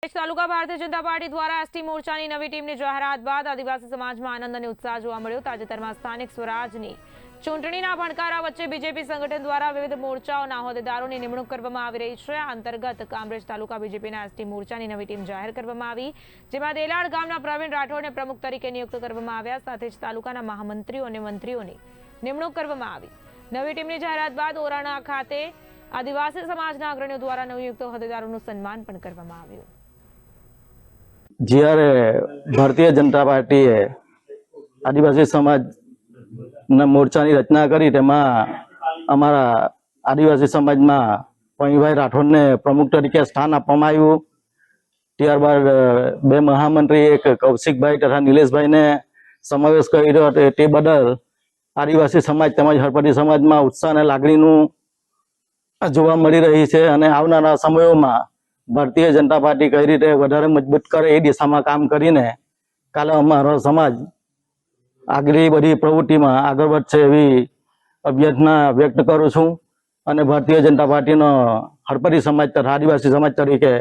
તાલુકા Bharatiya Janata party દ્વારા ST મોરચાની નવી ટીમની જાહેરાત બાદ આદિવાસી સમાજમાં આનંદ અને ઉત્સાહ જોવા મળ્યો। તાજેતરમાં સ્થાનિક સ્વરાજની ચૂંટણીના ભણકારા વચ્ચે બીજેપી સંગઠન દ્વારા વિવિધ મોરચાઓના હોદ્દેદારોની નિમણૂક કરવામાં આવી રહી છે। આ અંતર્ગત કામરેજ તાલુકા બીજેપીના એસટી મોરચાની નવી ટીમ જાહેર કરવામાં આવી, જેમાં દેલાડ ગામના પ્રવીણ રાઠોડને પ્રમુખ તરીકે નિયુક્ત કરવામાં આવ્યા। સાથે જ તાલુકાના મહામંત્રીઓ અને મંત્રીઓની નિમણૂક કરવામાં આવી। નવી ટીમની જાહેરાત બાદ ઓરાણા ખાતે આદિવાસી સમાજના અગ્રણીઓ દ્વારા નવનિયુક્ત હોદ્દેદારોનું સન્માન પણ કરવામાં આવ્યું। જ્યારે ભારતીય જનતા પાર્ટીએ આદિવાસી સમાજના મોરચાની રચના કરી, તેમાં અમારા આદિવાસી સમાજમાં પૈભાઈ રાઠોડને પ્રમુખ તરીકે સ્થાન આપવામાં આવ્યું। ત્યારબાદ બે મહામંત્રી એક કૌશિકભાઈ તથા નિલેશભાઈને સમાવેશ કર્યો। તે બદલ આદિવાસી સમાજ તેમજ હળપતિ સમાજમાં ઉત્સાહ અને લાગણીનું જોવા મળી રહી છે અને આવનારા સમયોમાં ભારતીય જનતા પાર્ટી કઈ રીતે વધારે મજબૂત કરે એ દિશામાં કામ કરીને કાલે અમારો સમાજ આગળ બધી પ્રવૃત્તિમાં આગળ વધશે એવી અભ્યર્થના વ્યક્ત કરું છું અને ભારતીય જનતા પાર્ટીનો હળપતિ સમાજ તથા આદિવાસી સમાજ તરીકે